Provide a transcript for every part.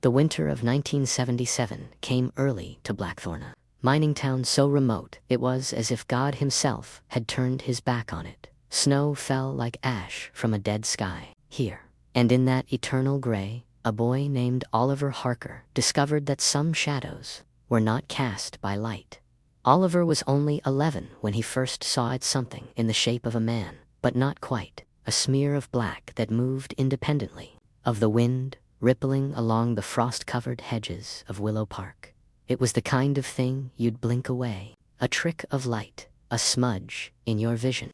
The winter of 1977 came early to Blackthorn, a mining town so remote it was as if God himself had turned his back on it. Snow fell like ash from a dead sky here. And in that eternal gray, a boy named Oliver Harker discovered that some shadows were not cast by light. Oliver was only 11 when he first saw something in the shape of a man, but not quite, a smear of black that moved independently of the wind rippling along the frost-covered hedges of Willow Park. It was the kind of thing you'd blink away, a trick of light, a smudge in your vision.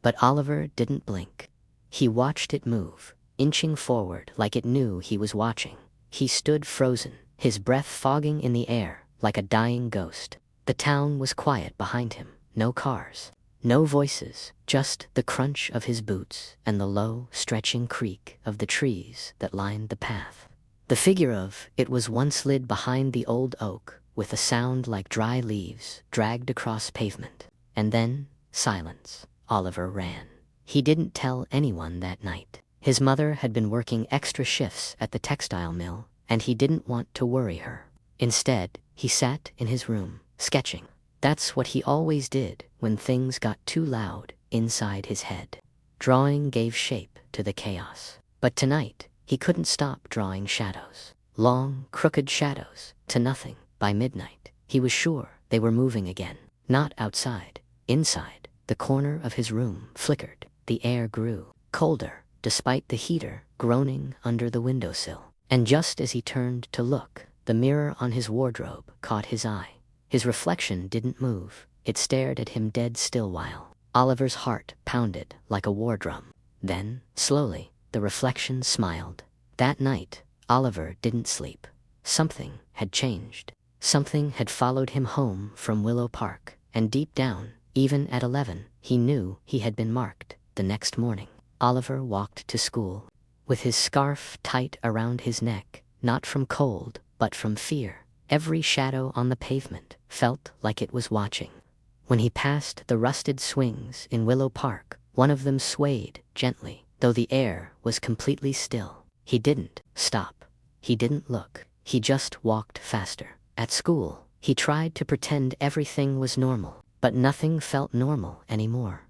But Oliver didn't blink. He watched it move, inching forward like it knew he was watching. He stood frozen, his breath fogging in the air like a dying ghost. The town was quiet behind him, no cars, no voices, just the crunch of his boots and the low, stretching creak of the trees that lined the path. The figure of it was one slid behind the old oak with a sound like dry leaves dragged across pavement. And then, silence. Oliver ran. He didn't tell anyone that night. His mother had been working extra shifts at the textile mill, and he didn't want to worry her. Instead, he sat in his room, sketching. That's what he always did when things got too loud inside his head. Drawing gave shape to the chaos. But tonight, he couldn't stop drawing shadows. Long, crooked shadows, to nothing. By midnight, he was sure they were moving again. Not outside, inside. The corner of his room flickered. The air grew colder, despite the heater groaning under the windowsill. And just as he turned to look, the mirror on his wardrobe caught his eye. His reflection didn't move. It stared at him dead still while Oliver's heart pounded like a war drum. Then, slowly, the reflection smiled. That night, Oliver didn't sleep. Something had changed. Something had followed him home from Willow Park, and deep down, even at 11, he knew he had been marked. The next morning, Oliver walked to school with his scarf tight around his neck, not from cold, but from fear. Every shadow on the pavement felt like it was watching. When he passed the rusted swings in Willow Park, one of them swayed gently, though the air was completely still. He didn't stop. He didn't look. He just walked faster. At school, he tried to pretend everything was normal, but nothing felt normal anymore.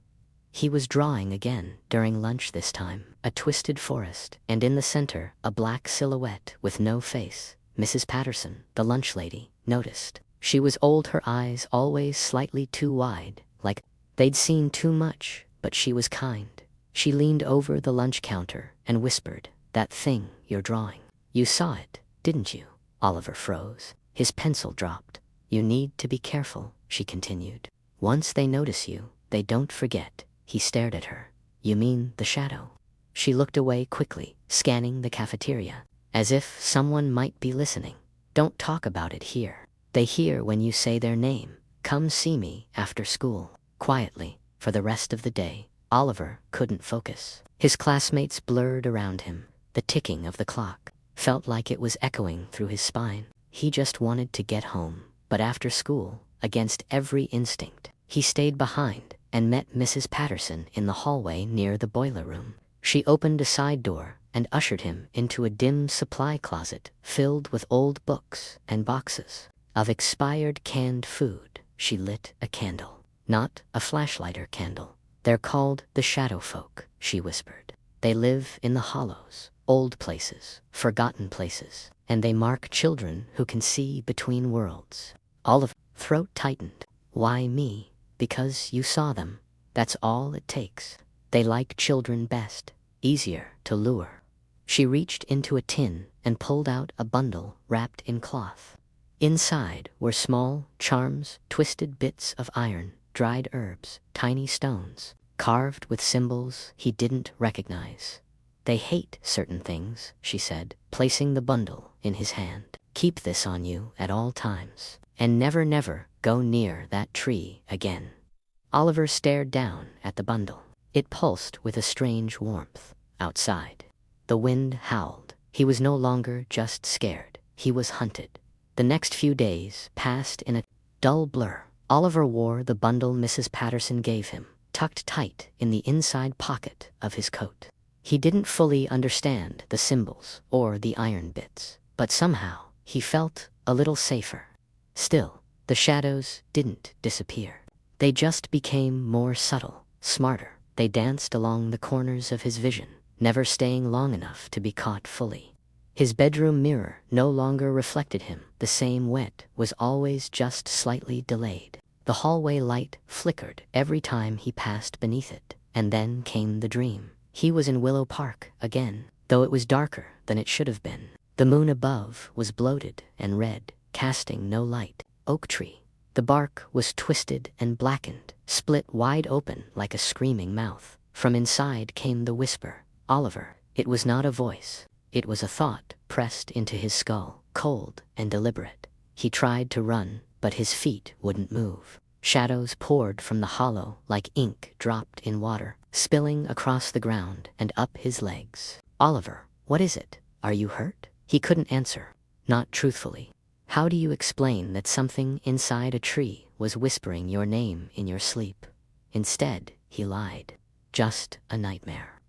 He was drawing again during lunch this time, a twisted forest, and in the center, a black silhouette with no face. Mrs. Patterson, the lunch lady, noticed. She was old, her eyes always slightly too wide, like they'd seen too much, but she was kind. She leaned over the lunch counter and whispered, "That thing you're drawing. You saw it, didn't you?" Oliver froze. His pencil dropped. "You need to be careful," she continued. "Once they notice you, they don't forget." He stared at her. "You mean the shadow?" She looked away quickly, scanning the cafeteria, as if someone might be listening. "Don't talk about it here. They hear when you say their name. Come see me after school." Quietly, for the rest of the day, Oliver couldn't focus. His classmates blurred around him. The ticking of the clock felt like it was echoing through his spine. He just wanted to get home. But after school, against every instinct, he stayed behind and met Mrs. Patterson in the hallway near the boiler room. She opened a side door and ushered him into a dim supply closet filled with old books and boxes of expired canned food. She lit a candle, not a flashlighter candle. "They're called the shadow folk," she whispered. "They live in the hollows, old places, forgotten places, and they mark children who can see between worlds." Oliver's throat tightened. "Why me?" "Because you saw them. That's all it takes. They like children best. Easier to lure." She reached into a tin and pulled out a bundle wrapped in cloth. Inside were small charms, twisted bits of iron, dried herbs, tiny stones, carved with symbols he didn't recognize. "They hate certain things," she said, placing the bundle in his hand. "Keep this on you at all times. And never go near that tree again." Oliver stared down at the bundle. It pulsed with a strange warmth. Outside, the wind howled. He was no longer just scared. He was hunted. The next few days passed in a dull blur. Oliver wore the bundle Mrs. Patterson gave him, tucked tight in the inside pocket of his coat. He didn't fully understand the symbols or the iron bits, but somehow he felt a little safer. Still, the shadows didn't disappear. They just became more subtle, smarter. They danced along the corners of his vision, never staying long enough to be caught fully. His bedroom mirror no longer reflected him. The same wet was always just slightly delayed. The hallway light flickered every time he passed beneath it, and then came the dream. He was in Willow Park again, though it was darker than it should have been. The moon above was bloated and red, casting no light. Oak tree. The bark was twisted and blackened, split wide open like a screaming mouth. From inside came the whisper, "Oliver." It was not a voice. It was a thought pressed into his skull, cold and deliberate. He tried to run, but his feet wouldn't move. Shadows poured from the hollow like ink dropped in water, spilling across the ground and up his legs. "Oliver, what is it? Are you hurt?" He couldn't answer. Not truthfully. How do you explain that something inside a tree was whispering your name in your sleep? Instead, he lied. Just a nightmare.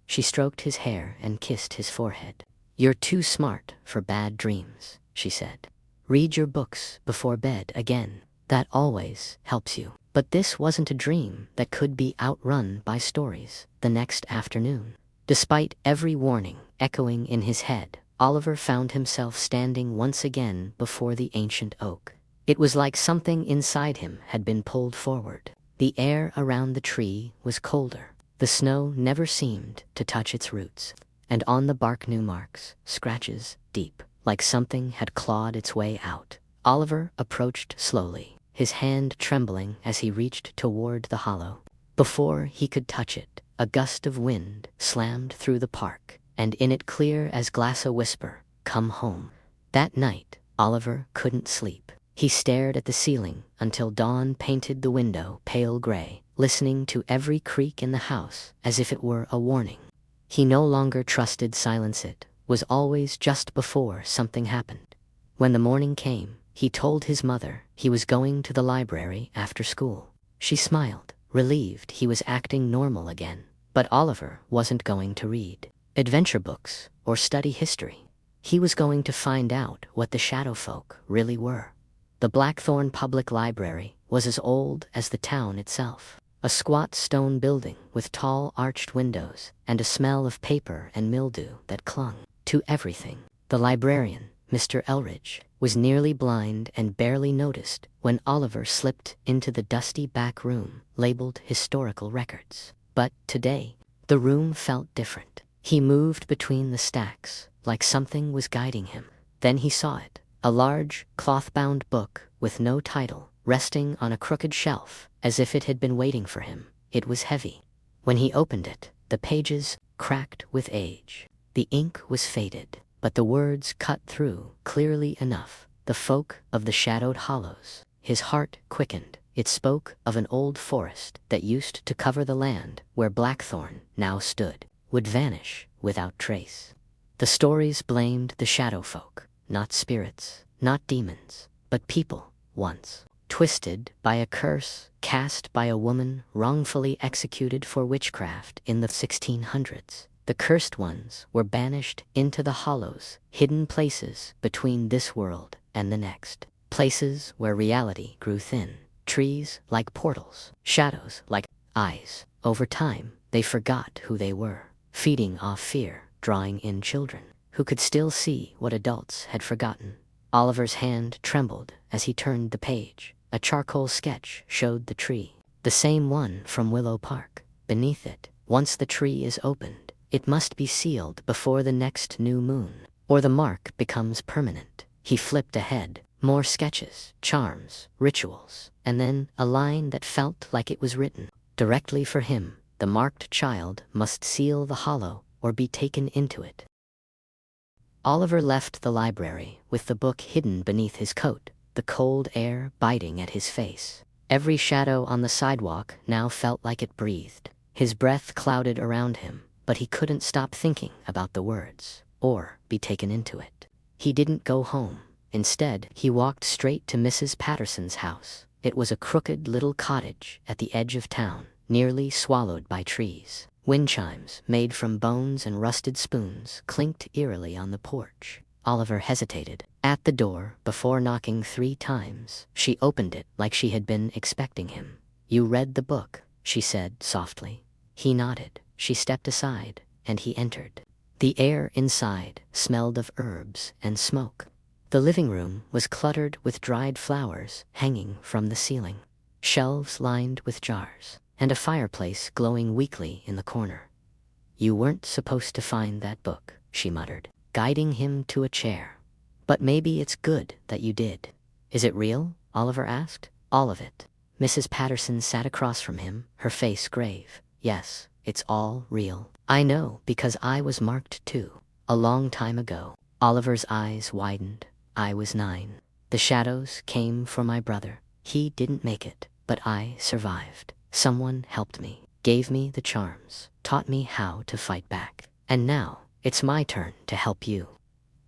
She stroked his hair and kissed his forehead. "You're too smart for bad dreams," she said. "Read your books before bed again. That always helps you." But this wasn't a dream that could be outrun by stories. The next afternoon, despite every warning echoing in his head, Oliver found himself standing once again before the ancient oak. It was like something inside him had been pulled forward. The air around the tree was colder. The snow never seemed to touch its roots, and on the bark new marks, scratches deep, like something had clawed its way out. Oliver approached slowly, his hand trembling as he reached toward the hollow. Before he could touch it, a gust of wind slammed through the park, and in it clear as glass a whisper, "Come home." That night, Oliver couldn't sleep. He stared at the ceiling until dawn painted the window pale gray, listening to every creak in the house as if it were a warning. He no longer trusted silence. It was always just before something happened. When the morning came, he told his mother he was going to the library after school. She smiled, relieved he was acting normal again. But Oliver wasn't going to read adventure books or study history. He was going to find out what the shadow folk really were. The Blackthorn Public Library was as old as the town itself. A squat stone building with tall arched windows and a smell of paper and mildew that clung to everything. The librarian, Mr. Elridge, was nearly blind and barely noticed when Oliver slipped into the dusty back room labeled Historical Records. But today, the room felt different. He moved between the stacks, like something was guiding him. Then he saw it, a large, cloth-bound book with no title, resting on a crooked shelf, as if it had been waiting for him. It was heavy. When he opened it, the pages cracked with age. The ink was faded, but the words cut through clearly enough. The folk of the shadowed hollows. His heart quickened. It spoke of an old forest that used to cover the land where Blackthorn now stood, would vanish without trace. The stories blamed the shadow folk, not spirits, not demons, but people, once twisted by a curse cast by a woman wrongfully executed for witchcraft in the 1600s. The cursed ones were banished into the hollows, hidden places between this world and the next, places where reality grew thin, trees like portals, shadows like eyes. Over time, they forgot who they were, feeding off fear, drawing in children who could still see what adults had forgotten. Oliver's hand trembled as he turned the page. A charcoal sketch showed the tree, the same one from Willow Park. Beneath it, once the tree is opened, it must be sealed before the next new moon, or the mark becomes permanent. He flipped ahead, more sketches, charms, rituals, and then a line that felt like it was written directly for him. The marked child must seal the hollow or be taken into it. Oliver left the library with the book hidden beneath his coat, the cold air biting at his face. Every shadow on the sidewalk now felt like it breathed. His breath clouded around him, but he couldn't stop thinking about the words, or be taken into it. He didn't go home. Instead, he walked straight to Mrs. Patterson's house. It was a crooked little cottage at the edge of town, nearly swallowed by trees. Wind chimes, made from bones and rusted spoons, clinked eerily on the porch. Oliver hesitated. At the door, before knocking 3 times, she opened it like she had been expecting him. "You read the book," she said softly. He nodded. She stepped aside, and he entered. The air inside smelled of herbs and smoke. The living room was cluttered with dried flowers hanging from the ceiling, shelves lined with jars, and a fireplace glowing weakly in the corner. "You weren't supposed to find that book," she muttered, guiding him to a chair. "But maybe it's good that you did." "Is it real?" Oliver asked. "All of it." Mrs. Patterson sat across from him, her face grave. "Yes, it's all real. I know because I was marked too. A long time ago." Oliver's eyes widened. "I was 9. The shadows came for my brother. He didn't make it, but I survived. Someone helped me, gave me the charms, taught me how to fight back. And now, it's my turn to help you."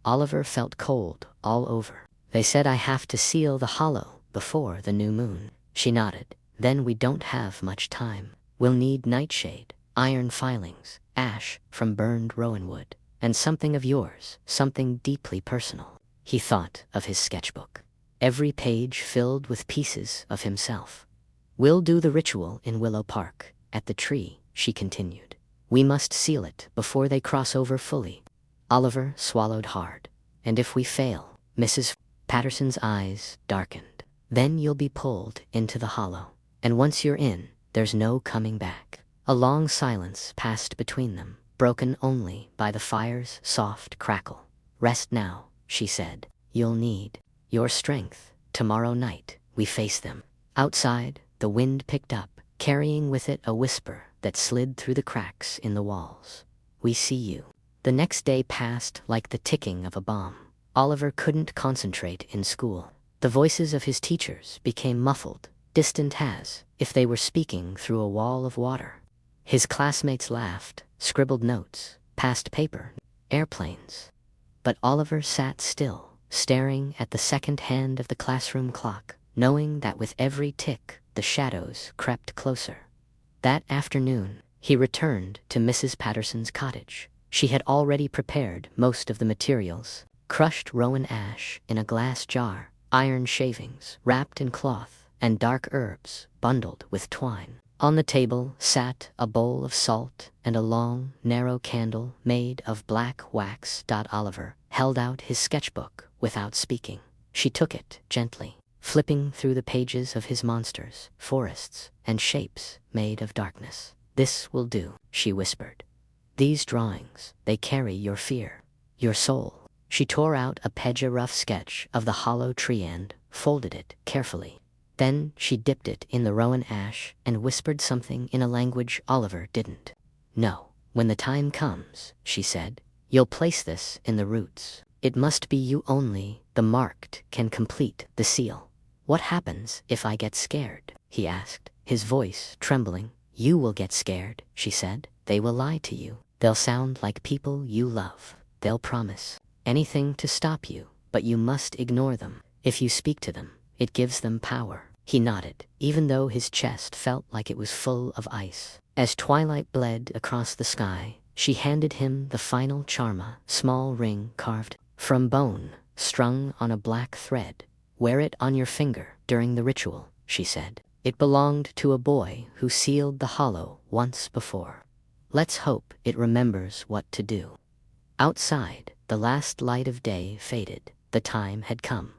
Oliver felt cold all over. "They said I have to seal the hollow before the new moon." She nodded. "Then we don't have much time. We'll need nightshade, iron filings, ash from burned rowan wood, and something of yours, something deeply personal." He thought of his sketchbook, every page filled with pieces of himself. "We'll do the ritual in Willow Park, at the tree," she continued. "We must seal it before they cross over fully." Oliver swallowed hard. "And if we fail?" Mrs. Patterson's eyes darkened. "Then you'll be pulled into the hollow. And once you're in, there's no coming back." A long silence passed between them, broken only by the fire's soft crackle. "Rest now," she said. "You'll need your strength. Tomorrow night, we face them." Outside, the wind picked up, carrying with it a whisper that slid through the cracks in the walls. "We see you." The next day passed like the ticking of a bomb. Oliver couldn't concentrate in school. The voices of his teachers became muffled, distant as if they were speaking through a wall of water. His classmates laughed, scribbled notes, passed paper, airplanes. But Oliver sat still, staring at the second hand of the classroom clock, knowing that with every tick, the shadows crept closer. That afternoon, he returned to Mrs. Patterson's cottage. She had already prepared most of the materials: crushed rowan ash in a glass jar, iron shavings wrapped in cloth, and dark herbs bundled with twine. On the table sat a bowl of salt and a long, narrow candle made of black wax. Oliver held out his sketchbook without speaking. She took it gently, flipping through the pages of his monsters, forests, and shapes made of darkness. "This will do," she whispered. "These drawings, they carry your fear, your soul." She tore out a rough sketch of the hollow tree and folded it carefully. Then she dipped it in the rowan ash and whispered something in a language Oliver didn't know. "When the time comes," she said, "you'll place this in the roots. It must be you only. The marked can complete the seal." "What happens if I get scared?" he asked, his voice trembling. "You will get scared," she said. "They will lie to you. They'll sound like people you love. They'll promise anything to stop you, but you must ignore them. If you speak to them, it gives them power." He nodded, even though his chest felt like it was full of ice. As twilight bled across the sky, she handed him the final charm, small ring carved from bone, strung on a black thread. "Wear it on your finger during the ritual," she said. "It belonged to a boy who sealed the hollow once before. Let's hope it remembers what to do." Outside, the last light of day faded. The time had come.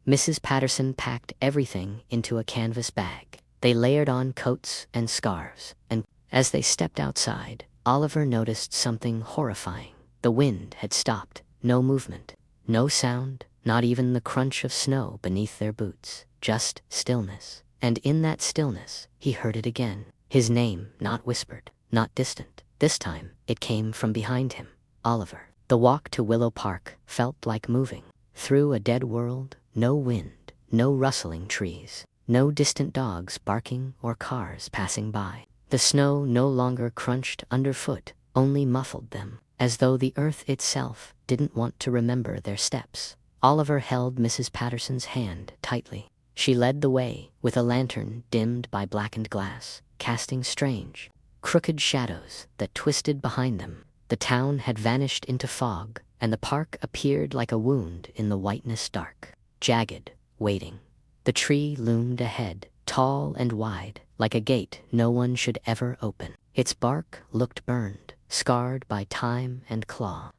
Mrs. Patterson packed everything into a canvas bag. They layered on coats and scarves, and as they stepped outside, Oliver noticed something horrifying. The wind had stopped. No movement, no sound, not even the crunch of snow beneath their boots. Just stillness. And in that stillness, he heard it again. His name, not whispered, not distant. This time, it came from behind him. Oliver. The walk to Willow Park felt like moving through a dead world. No wind, no rustling trees, no distant dogs barking or cars passing by. The snow no longer crunched underfoot, only muffled them, as though the earth itself didn't want to remember their steps. Oliver held Mrs. Patterson's hand tightly. She led the way, with a lantern dimmed by blackened glass, casting strange, crooked shadows that twisted behind them. The town had vanished into fog, and the park appeared like a wound in the whiteness dark, jagged, waiting. The tree loomed ahead, tall and wide, like a gate no one should ever open. Its bark looked burned, scarred by time and claw.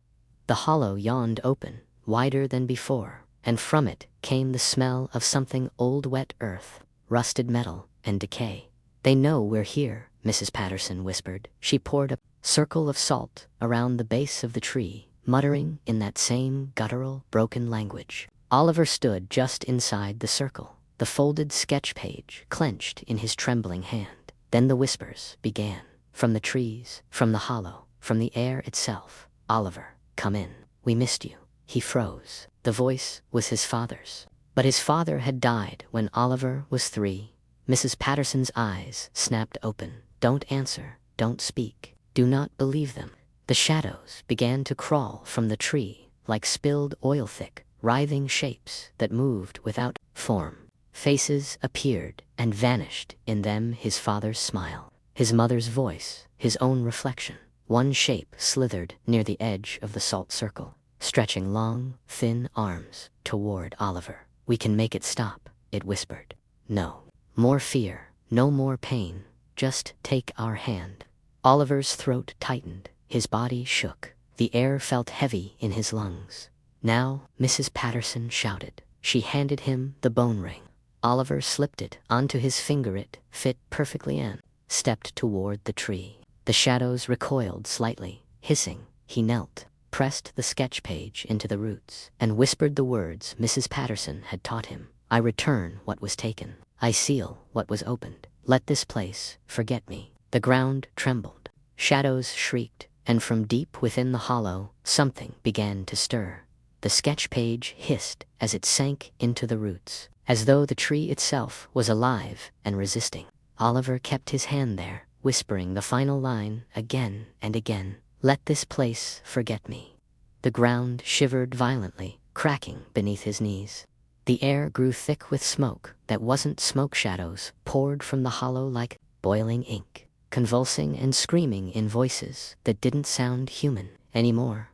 The hollow yawned open, wider than before, and from it came the smell of something old wet earth, rusted metal, and decay. "They know we're here," Mrs. Patterson whispered. She poured a circle of salt around the base of the tree, muttering in that same guttural, broken language. Oliver stood just inside the circle, the folded sketch page clenched in his trembling hand. Then the whispers began. From the trees, from the hollow, from the air itself. "Oliver, come in. We missed you." He froze. The voice was his father's. But his father had died when Oliver was 3. Mrs. Patterson's eyes snapped open. "Don't answer. Don't speak. Do not believe them." The shadows began to crawl from the tree like spilled oil-thick, writhing shapes that moved without form. Faces appeared and vanished, in them his father's smile, his mother's voice, his own reflection. One shape slithered near the edge of the salt circle, stretching long, thin arms toward Oliver. "We can make it stop," it whispered. "No more fear, no more pain, just take our hand." Oliver's throat tightened, his body shook. The air felt heavy in his lungs. "Now," Mrs. Patterson shouted. She handed him the bone ring. Oliver slipped it onto his finger. It fit perfectly and stepped toward the tree. The shadows recoiled slightly, hissing. He knelt, pressed the sketch page into the roots, and whispered the words Mrs. Patterson had taught him. "I return what was taken. I seal what was opened. Let this place forget me." The ground trembled. Shadows shrieked, and from deep within the hollow, something began to stir. The sketch page hissed as it sank into the roots, as though the tree itself was alive and resisting. Oliver kept his hand there, whispering the final line again and again. "Let this place forget me." The ground shivered violently, cracking beneath his knees. The air grew thick with smoke that wasn't smoke. Shadows poured from the hollow like boiling ink, convulsing and screaming in voices that didn't sound human anymore.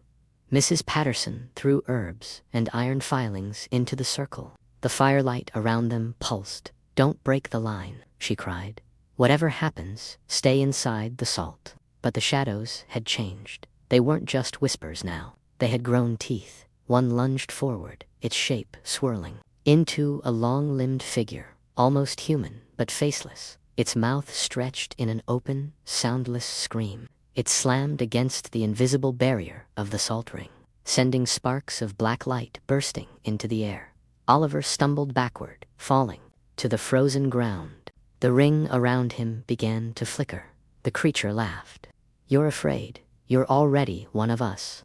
Mrs. Patterson threw herbs and iron filings into the circle. The firelight around them pulsed. "Don't break the line," she cried. "Whatever happens, stay inside the salt." But the shadows had changed. They weren't just whispers now. They had grown teeth. One lunged forward, its shape swirling, into a long-limbed figure, almost human but faceless. Its mouth stretched in an open, soundless scream. It slammed against the invisible barrier of the salt ring, sending sparks of black light bursting into the air. Oliver stumbled backward, falling to the frozen ground. The ring around him began to flicker. The creature laughed. "You're afraid. You're already one of us."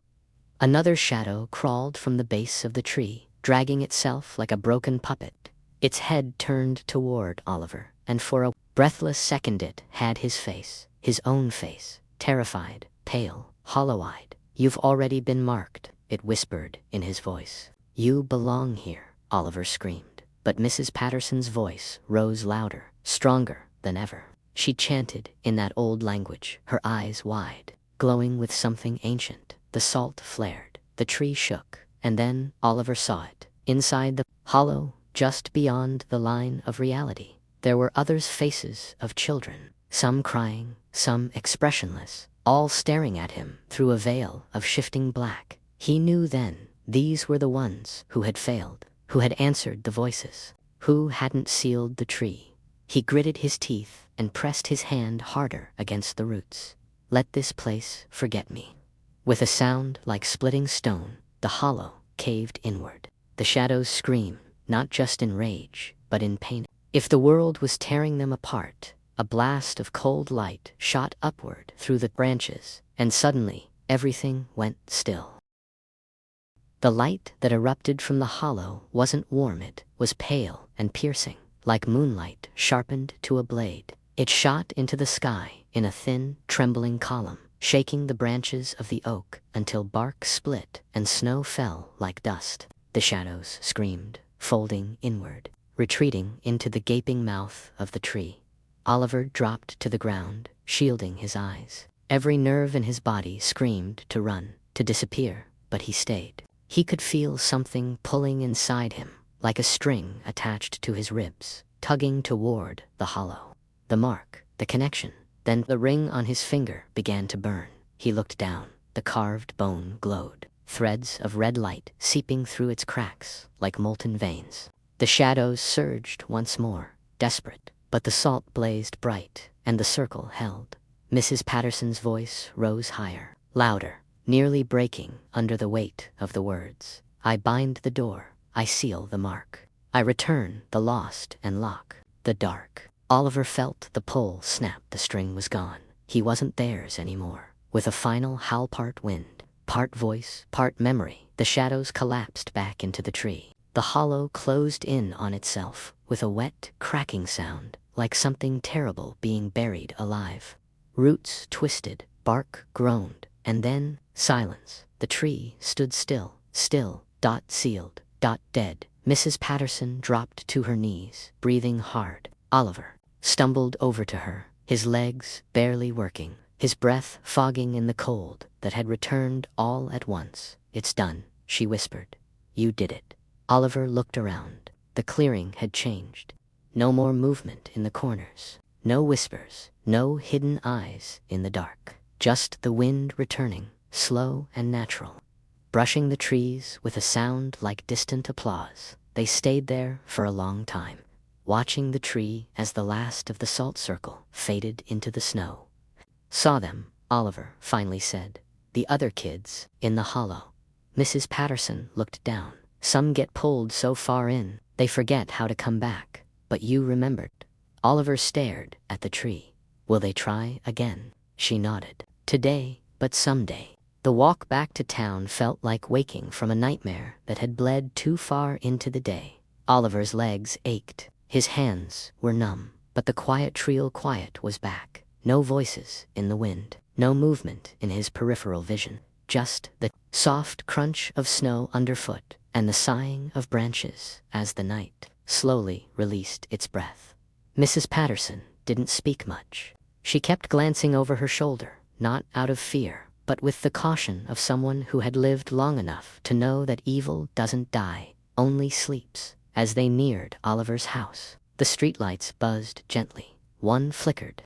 Another shadow crawled from the base of the tree, dragging itself like a broken puppet. Its head turned toward Oliver, and for a breathless second it had his face, his own face, terrified, pale, hollow-eyed. "You've already been marked," it whispered in his voice. "You belong here," Oliver screamed. But Mrs. Patterson's voice rose louder, stronger than ever. She chanted in that old language, her eyes wide, glowing with something ancient. The salt flared, the tree shook, and then Oliver saw it. Inside the hollow, just beyond the line of reality, there were others' faces of children, some crying, some expressionless, all staring at him through a veil of shifting black. He knew then these were the ones who had failed, who had answered the voices, who hadn't sealed the tree. He gritted his teeth and pressed his hand harder against the roots. "Let this place forget me." With a sound like splitting stone, the hollow caved inward. The shadows screamed, not just in rage, but in pain. If the world was tearing them apart, a blast of cold light shot upward through the branches, and suddenly everything went still. The light that erupted from the hollow wasn't warm, it was pale and piercing, like moonlight sharpened to a blade. It shot into the sky in a thin, trembling column, shaking the branches of the oak until bark split and snow fell like dust. The shadows screamed, folding inward, retreating into the gaping mouth of the tree. Oliver dropped to the ground, shielding his eyes. Every nerve in his body screamed to run, to disappear, but he stayed. He could feel something pulling inside him, like a string attached to his ribs, tugging toward the hollow. The mark, the connection. Then the ring on his finger began to burn. He looked down. The carved bone glowed, threads of red light seeping through its cracks like molten veins. The shadows surged once more, desperate, but the salt blazed bright, and the circle held. Mrs. Patterson's voice rose higher, louder, nearly breaking under the weight of the words. I bind the door, I seal the mark. I return the lost and lock the dark. Oliver felt the pull snap. The string was gone. He wasn't theirs anymore. With a final howl, part wind, part voice, part memory, the shadows collapsed back into the tree. The hollow closed in on itself with a wet, cracking sound, like something terrible being buried alive. Roots twisted, bark groaned, and then silence. The tree stood still, sealed, dead. Mrs. Patterson dropped to her knees, breathing hard. Oliver stumbled over to her, his legs barely working, his breath fogging in the cold that had returned all at once. It's done, she whispered. You did it. Oliver looked around. The clearing had changed. No more movement in the corners. No whispers. No hidden eyes in the dark. Just the wind returning, slow and natural, brushing the trees with a sound like distant applause. They stayed there for a long time, watching the tree as the last of the salt circle faded into the snow. Saw them, Oliver finally said. The other kids, in the hollow. Mrs. Patterson looked down. Some get pulled so far in, they forget how to come back. But you remembered. Oliver stared at the tree. Will they try again? She nodded. Today, but someday. The walk back to town felt like waking from a nightmare that had bled too far into the day. Oliver's legs ached. His hands were numb. But the quiet trio quiet was back. No voices in the wind. No movement in his peripheral vision. Just the soft crunch of snow underfoot and the sighing of branches as the night slowly released its breath. Mrs. Patterson didn't speak much. She kept glancing over her shoulder, not out of fear, but with the caution of someone who had lived long enough to know that evil doesn't die, only sleeps. As they neared Oliver's house, the streetlights buzzed gently. One flickered,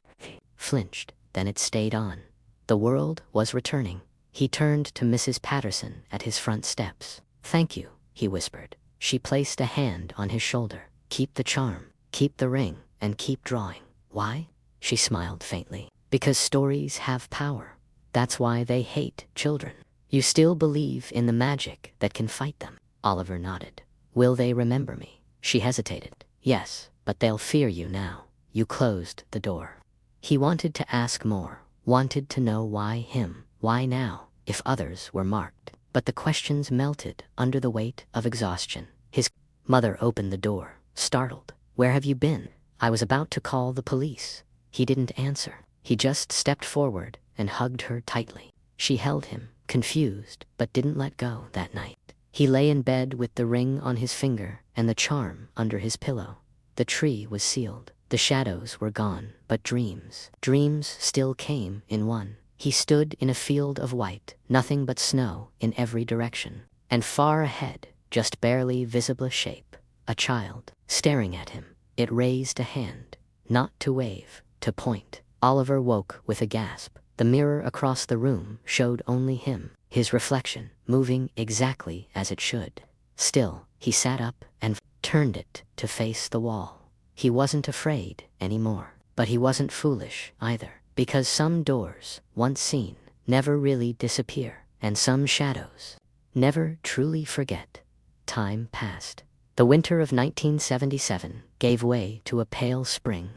flinched, then it stayed on. The world was returning. He turned to Mrs. Patterson at his front steps. Thank you, he whispered. She placed a hand on his shoulder. Keep the charm, keep the ring, and keep drawing. Why? She smiled faintly. Because stories have power. That's why they hate children. You still believe in the magic that can fight them. Oliver nodded. Will they remember me? She hesitated. Yes, but they'll fear you now. You closed the door. He wanted to ask more, wanted to know why him, why now, if others were marked. But the questions melted under the weight of exhaustion. His mother opened the door, startled. Where have you been? I was about to call the police. He didn't answer. He just stepped forward and hugged her tightly. She held him, confused, but didn't let go that night. He lay in bed with the ring on his finger and the charm under his pillow. The tree was sealed. The shadows were gone, but dreams still came in one. He stood in a field of white, nothing but snow in every direction. And far ahead, just barely visible shape, a child, staring at him. It raised a hand, not to wave, to point. Oliver woke with a gasp. The mirror across the room showed only him, his reflection, moving exactly as it should. Still, he sat up and turned it to face the wall. He wasn't afraid anymore, but he wasn't foolish either. Because some doors, once seen, never really disappear, and some shadows never truly forget. Time passed. The winter of 1977 gave way to a pale spring,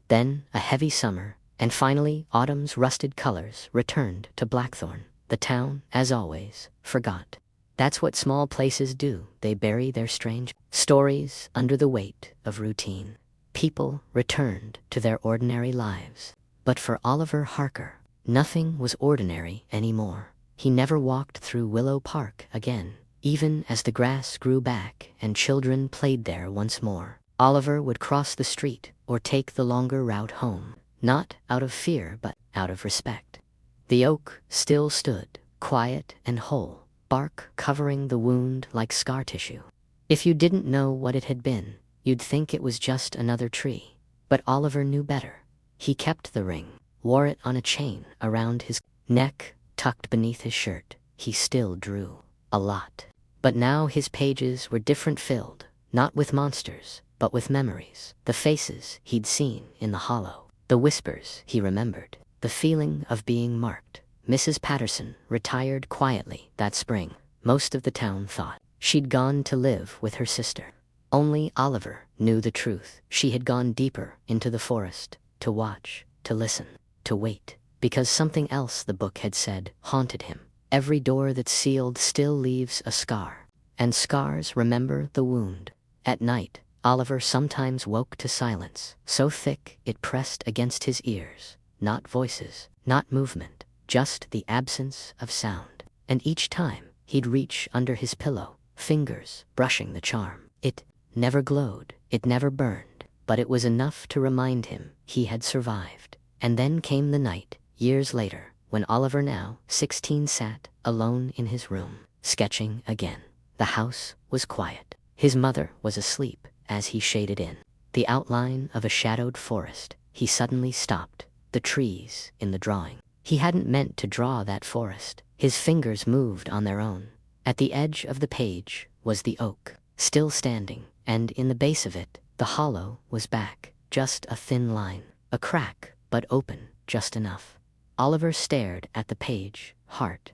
then a heavy summer, and finally autumn's rusted colors returned to Blackthorn. The town, as always, forgot. That's what small places do. They bury their strange stories under the weight of routine. People returned to their ordinary lives. But for Oliver Harker, nothing was ordinary anymore. He never walked through Willow Park again, even as the grass grew back and children played there once more. Oliver would cross the street or take the longer route home, not out of fear but out of respect. The oak still stood, quiet and whole, bark covering the wound like scar tissue. If you didn't know what it had been, you'd think it was just another tree. But Oliver knew better. He kept the ring, wore it on a chain around his neck, tucked beneath his shirt. He still drew. A lot. But now his pages were different, filled, not with monsters, but with memories. The faces he'd seen in the hollow. The whispers he remembered. The feeling of being marked. Mrs. Patterson retired quietly that spring. Most of the town thought she'd gone to live with her sister. Only Oliver knew the truth. She had gone deeper into the forest, to watch, to listen, to wait. Because something else the book had said haunted him. Every door that's sealed still leaves a scar. And scars remember the wound. At night, Oliver sometimes woke to silence, so thick it pressed against his ears. Not voices, not movement, just the absence of sound. And each time, he'd reach under his pillow, fingers brushing the charm. It never glowed, it never burned, but it was enough to remind him he had survived. And then came the night, years later, when Oliver, now 16, sat alone in his room, sketching again. The house was quiet. His mother was asleep as he shaded in the outline of a shadowed forest. He suddenly stopped. The trees in the drawing. He hadn't meant to draw that forest. His fingers moved on their own. At the edge of the page was the oak, still standing, and in the base of it, the hollow was back, just a thin line, a crack, but open just enough. Oliver stared at the page, heart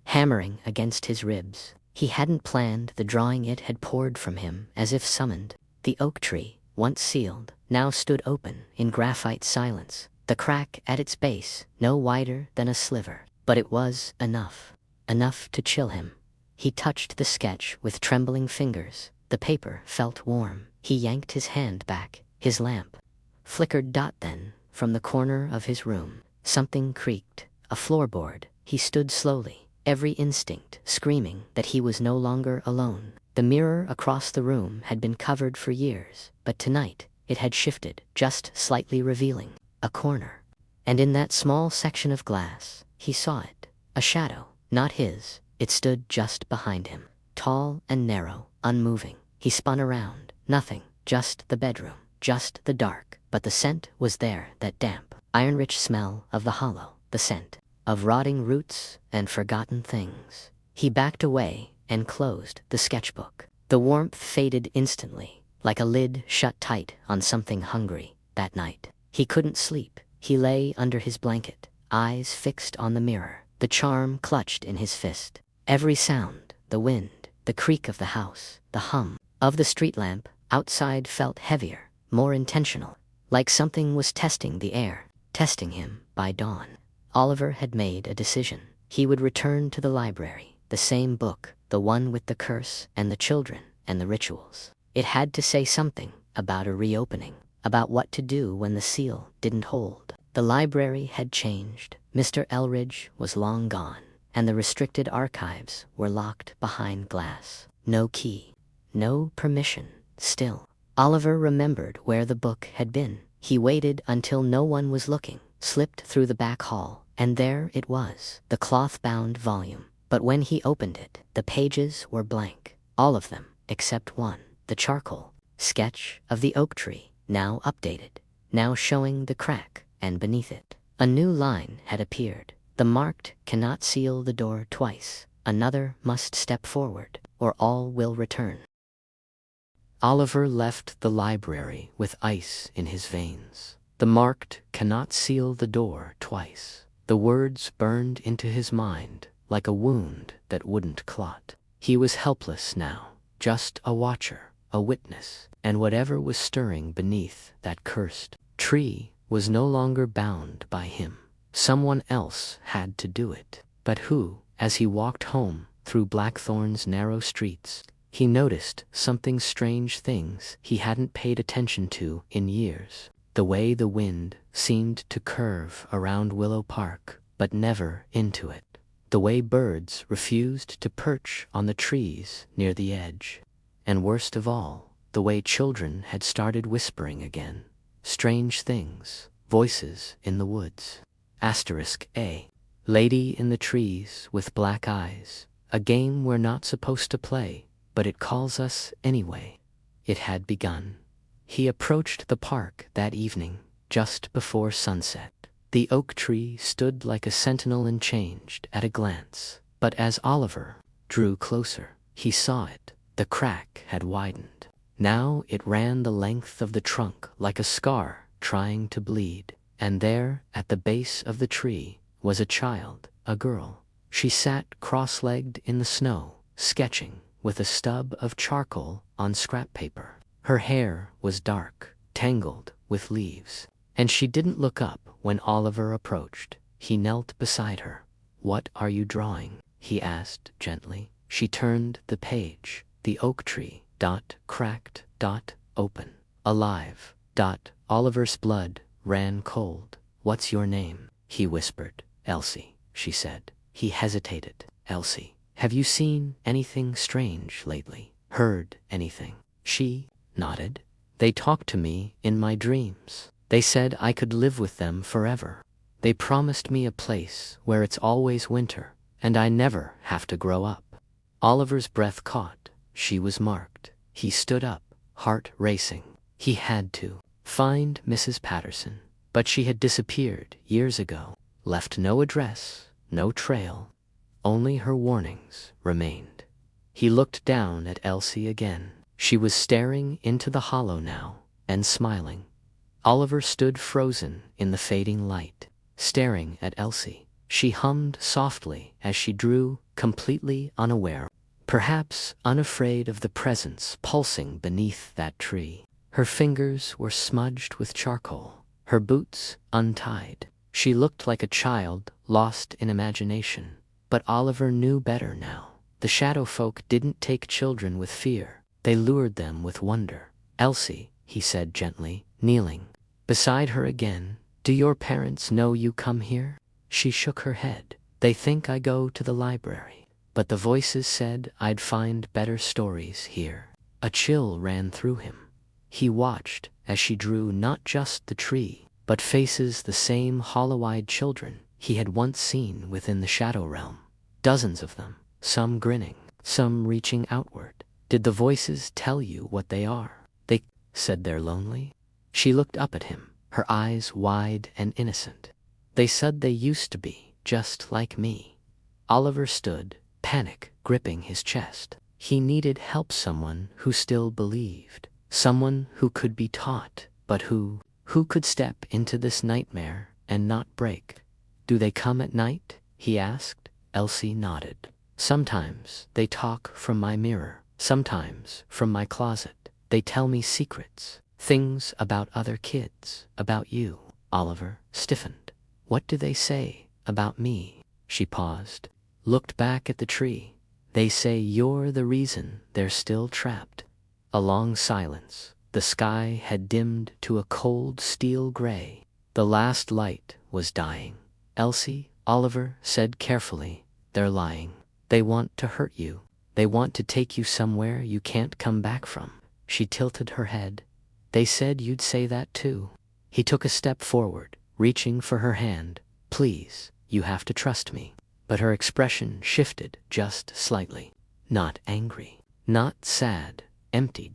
hammering against his ribs. He hadn't planned the drawing. It had poured from him as if summoned. The oak tree, once sealed, now stood open in graphite silence. The crack at its base, no wider than a sliver, but it was enough. Enough to chill him. He touched the sketch with trembling fingers. The paper felt warm. He yanked his hand back. His lamp flickered. Then, from the corner of his room, something creaked. A floorboard. He stood slowly, every instinct screaming that he was no longer alone. The mirror across the room had been covered for years, but tonight it had shifted, just slightly, revealing a corner. And in that small section of glass, he saw it. A shadow, not his. It stood just behind him, tall and narrow, unmoving. He spun around. Nothing, just the bedroom, just the dark. But the scent was there, that damp, iron-rich smell of the hollow, the scent of rotting roots and forgotten things. He backed away and closed the sketchbook. The warmth faded instantly, like a lid shut tight on something hungry. That night, he couldn't sleep. He lay under his blanket, eyes fixed on the mirror, the charm clutched in his fist. Every sound, the wind, the creak of the house, the hum of the street lamp outside felt heavier, more intentional, like something was testing the air, testing him. By dawn, Oliver had made a decision. He would return to the library, the same book, the one with the curse and the children and the rituals. It had to say something about a reopening, about what to do when the seal didn't hold. The library had changed. Mr. Elridge was long gone, and the restricted archives were locked behind glass. No key, no permission. Still, Oliver remembered where the book had been. He waited until no one was looking, slipped through the back hall, and there it was, the cloth-bound volume. But when he opened it, the pages were blank. All of them, except one, the charcoal sketch of the oak tree, now updated, now showing the crack, and beneath it, a new line had appeared. The marked cannot seal the door twice. Another must step forward, or all will return. Oliver left the library with ice in his veins. The marked cannot seal the door twice. The words burned into his mind like a wound that wouldn't clot. He was helpless now, just a watcher, a witness, and whatever was stirring beneath that cursed tree was no longer bound by him. Someone else had to do it. But who? As he walked home through Blackthorn's narrow streets, he noticed something strange, things he hadn't paid attention to in years. The way the wind seemed to curve around Willow Park, but never into it. The way birds refused to perch on the trees near the edge. And worst of all, the way children had started whispering again. Strange things, voices in the woods. *A lady in the trees with black eyes, A game we're not supposed to play, but it calls us anyway. It had begun. He approached the park that evening, just before sunset. The oak tree stood like a sentinel and changed at a glance. But as Oliver drew closer, he saw it. The crack had widened. Now it ran the length of the trunk like a scar trying to bleed. And there, at the base of the tree, was a child, a girl. She sat cross-legged in the snow, sketching with a stub of charcoal on scrap paper. Her hair was dark, tangled with leaves, and she didn't look up when Oliver approached. He knelt beside her. "What are you drawing?" he asked gently. She turned the page. The oak tree, cracked, open, alive, Oliver's blood ran cold. "What's your name?" he whispered. "Elsie," she said. He hesitated. "Elsie, have you seen anything strange lately? Heard anything?" She nodded. "They talked to me in my dreams. They said I could live with them forever. They promised me a place where it's always winter, and I never have to grow up." Oliver's breath caught. She was marked. He stood up, heart racing. He had to find Mrs. Patterson, but she had disappeared years ago, left no address, no trail. Only her warnings remained. He looked down at Elsie again. She was staring into the hollow now, and smiling. Oliver stood frozen in the fading light, staring at Elsie. She hummed softly as she drew, completely unaware, perhaps unafraid of the presence pulsing beneath that tree. Her fingers were smudged with charcoal, her boots untied. She looked like a child lost in imagination. But Oliver knew better now. The shadow folk didn't take children with fear. They lured them with wonder. "Elsie," he said gently, kneeling beside her again, "do your parents know you come here?" She shook her head. "They think I go to the library, but the voices said I'd find better stories here." A chill ran through him. He watched as she drew not just the tree, but faces the same hollow-eyed children he had once seen within the shadow realm. Dozens of them, some grinning, some reaching outward. "Did the voices tell you what they are?" "They said they're lonely." She looked up at him, her eyes wide and innocent. "They said they used to be just like me." Oliver stood, panic gripping his chest. He needed help, someone who still believed, someone who could be taught, but who could step into this nightmare and not break. "Do they come at night?" he asked. Elsie nodded. "Sometimes they talk from my mirror, sometimes from my closet. They tell me secrets, things about other kids, about you." Oliver stiffened. "What do they say about me?" She paused, looked back at the tree. "They say you're the reason they're still trapped." A long silence. The sky had dimmed to a cold steel gray. The last light was dying. "Elsie," Oliver said carefully, "they're lying. They want to hurt you. They want to take you somewhere you can't come back from." She tilted her head. "They said you'd say that too." He took a step forward, reaching for her hand. "Please, you have to trust me." But her expression shifted just slightly. Not angry, not sad, empty,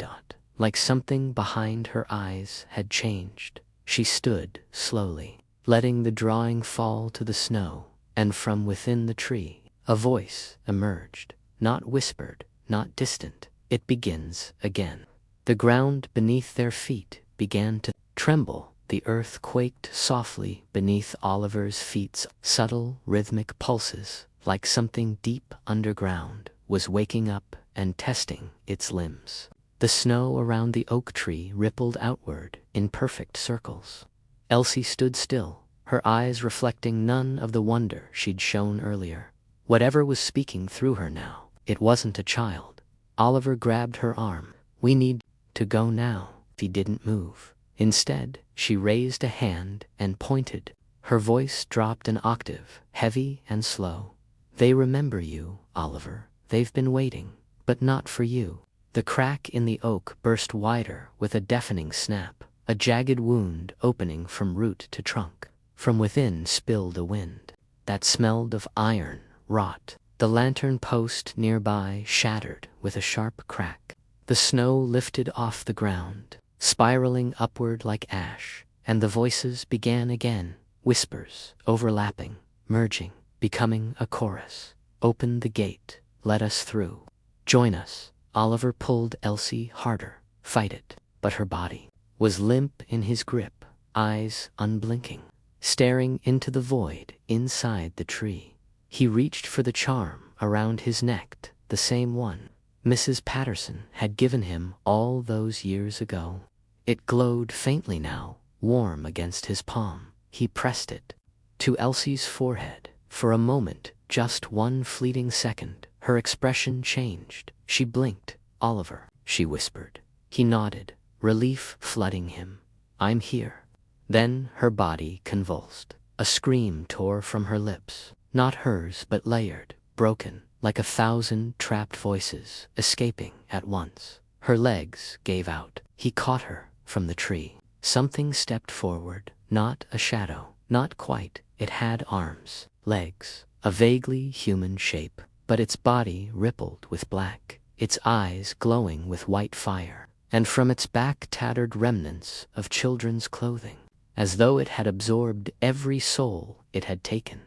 like something behind her eyes had changed. She stood slowly, letting the drawing fall to the snow, and from within the tree, a voice emerged, not whispered, not distant. "It begins again." The ground beneath their feet began to tremble. The earth quaked softly beneath Oliver's feet. Subtle, rhythmic pulses, like something deep underground, was waking up and testing its limbs. The snow around the oak tree rippled outward in perfect circles. Elsie stood still, her eyes reflecting none of the wonder she'd shown earlier. Whatever was speaking through her now, it wasn't a child. Oliver grabbed her arm. "We need to go now." She didn't move. Instead, she raised a hand and pointed. Her voice dropped an octave, heavy and slow. "They remember you, Oliver. They've been waiting, but not for you." The crack in the oak burst wider with a deafening snap, a jagged wound opening from root to trunk. From within spilled a wind that smelled of iron, rot. The lantern post nearby shattered with a sharp crack. The snow lifted off the ground, spiraling upward like ash, and the voices began again, whispers, overlapping, merging, becoming a chorus. "Open the gate, let us through. Join us." Oliver pulled Elsie harder. "Fight it." But her body was limp in his grip, eyes unblinking, staring into the void inside the tree. He reached for the charm around his neck, the same one Mrs. Patterson had given him all those years ago. It glowed faintly now, warm against his palm. He pressed it to Elsie's forehead. For a moment, just one fleeting second, her expression changed. She blinked. "Oliver," she whispered. He nodded, relief flooding him. "I'm here." Then her body convulsed. A scream tore from her lips, not hers but layered, broken, like 1,000 trapped voices escaping at once. Her legs gave out. He caught her from the tree. Something stepped forward, not a shadow, not quite. It had arms, legs, a vaguely human shape, but its body rippled with black, its eyes glowing with white fire, and from its back tattered remnants of children's clothing, as though it had absorbed every soul it had taken.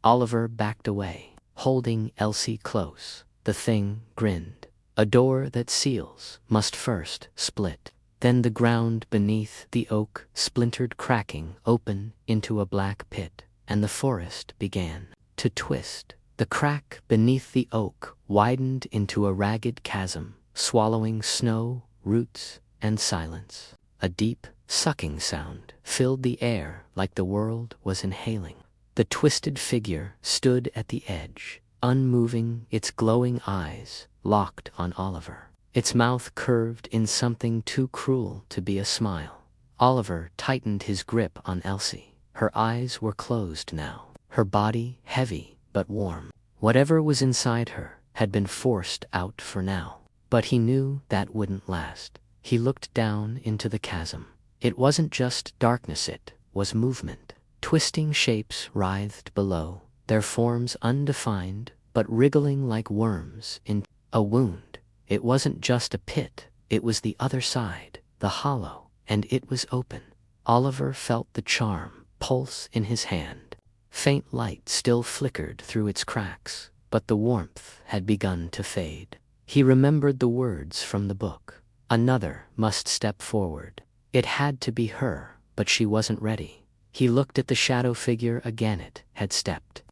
Oliver backed away, holding Elsie close. The thing grinned. A door that seals must first split. Then the ground beneath the oak splintered, cracking open into a black pit, and the forest began to twist. The crack beneath the oak widened into a ragged chasm, swallowing snow, roots, and silence. A deep, sucking sound filled the air like the world was inhaling. The twisted figure stood at the edge, unmoving, its glowing eyes locked on Oliver. Its mouth curved in something too cruel to be a smile. Oliver tightened his grip on Elsie. Her eyes were closed now, her body heavy but warm. Whatever was inside her had been forced out for now. But he knew that wouldn't last. He looked down into the chasm. It wasn't just darkness, it was movement. Twisting shapes writhed below, their forms undefined but wriggling like worms in a wound. It wasn't just a pit, it was the other side, the hollow, and it was open. Oliver felt the charm pulse in his hand. Faint light still flickered through its cracks, but the warmth had begun to fade. He remembered the words from the book. Another must step forward. It had to be her, but she wasn't ready. He looked at the shadow figure again. It had stepped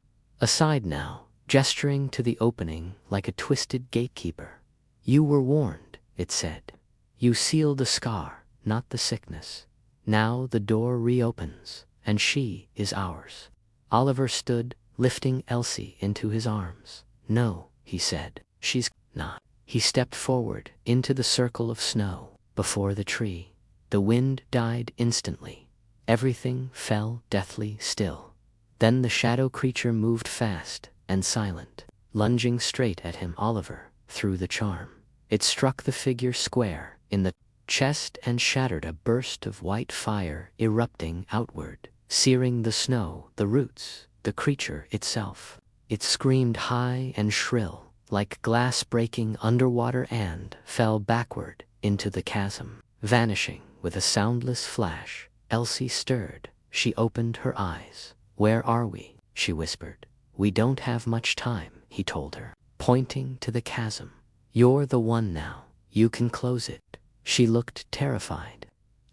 aside now, gesturing to the opening like a twisted gatekeeper. "You were warned," it said. "You sealed the scar, not the sickness. Now the door reopens, and she is ours." Oliver stood, lifting Elsie into his arms. "No," he said, "she's not." He stepped forward into the circle of snow before the tree. The wind died instantly. Everything fell deathly still. Then the shadow creature moved fast and silent, lunging straight at him. Oliver threw the charm. It struck the figure square in the chest and shattered, a burst of white fire erupting outward, searing the snow, the roots, the creature itself. It screamed high and shrill, like glass breaking underwater, and fell backward into the chasm, vanishing with a soundless flash. Elsie stirred. She opened her eyes. "Where are we?" she whispered. "We don't have much time," he told her, pointing to the chasm. "You're the one now. You can close it." She looked terrified.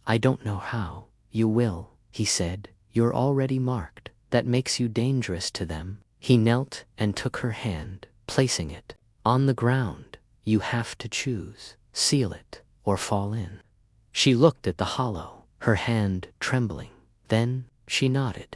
"I don't know how." "You will," he said. "You're already marked. That makes you dangerous to them." He knelt and took her hand, placing it on the ground. "You have to choose. Seal it or fall in." She looked at the hollow, her hand trembling. Then she nodded.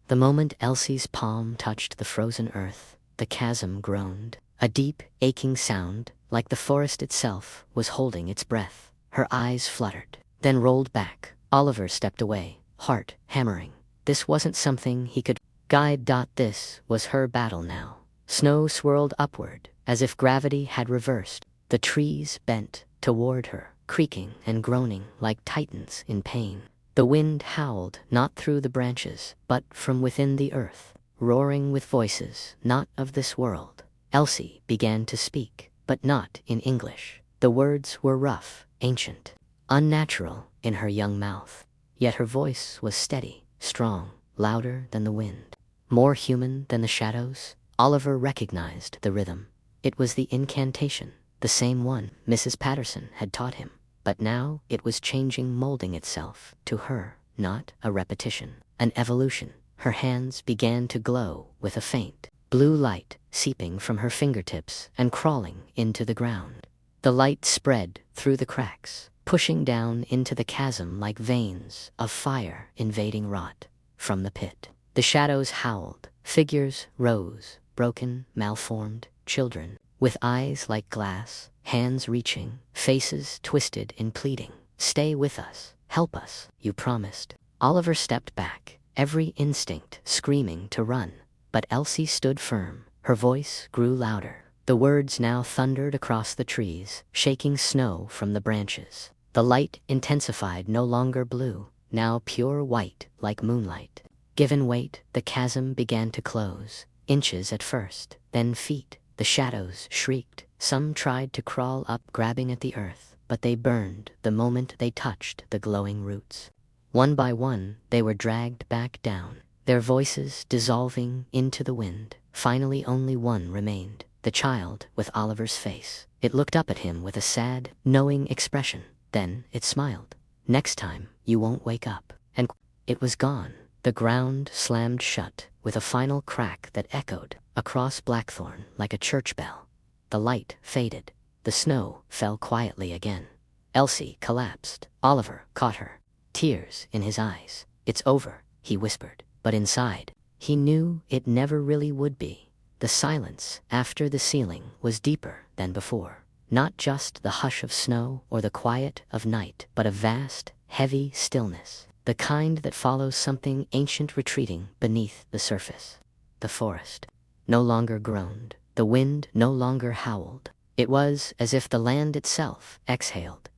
The moment Elsie's palm touched the frozen earth, the chasm groaned. A deep, aching sound, like the forest itself, was holding its breath. Her eyes fluttered, then rolled back. Oliver stepped away, heart hammering. This wasn't something he could guide. This was her battle now. Snow swirled upward, as if gravity had reversed. The trees bent toward her, creaking and groaning like titans in pain. The wind howled, not through the branches, but from within the earth, roaring with voices not of this world. Elsie began to speak, but not in English. The words were rough, ancient, unnatural in her young mouth. Yet her voice was steady, strong, louder than the wind, more human than the shadows. Oliver recognized the rhythm. It was the incantation, the same one Mrs. Patterson had taught him. But now it was changing, molding itself to her, not a repetition, an evolution. Her hands began to glow with a faint blue light seeping from her fingertips and crawling into the ground. The light spread through the cracks, pushing down into the chasm like veins of fire invading rot from the pit. The shadows howled, figures rose, broken, malformed, children with eyes like glass, hands reaching, faces twisted in pleading. "Stay with us, help us, you promised." Oliver stepped back, every instinct screaming to run. But Elsie stood firm. Her voice grew louder. The words now thundered across the trees, shaking snow from the branches. The light intensified, no longer blue, now pure white like moonlight. Given weight, the chasm began to close, inches at first, then feet. The shadows shrieked. Some tried to crawl up, grabbing at the earth, but they burned the moment they touched the glowing roots. One by one, they were dragged back down, their voices dissolving into the wind. Finally, only one remained, the child with Oliver's face. It looked up at him with a sad, knowing expression. Then it smiled. "Next time, you won't wake up." And it was gone. The ground slammed shut with a final crack that echoed across Blackthorn like a church bell. The light faded. The snow fell quietly again. Elsie collapsed. Oliver caught her, tears in his eyes. "It's over," he whispered. But inside, he knew it never really would be. The silence after the ceiling was deeper than before. Not just the hush of snow or the quiet of night, but a vast, heavy stillness. The kind that follows something ancient retreating beneath the surface. The forest no longer groaned. The wind no longer howled. It was as if the land itself exhaled.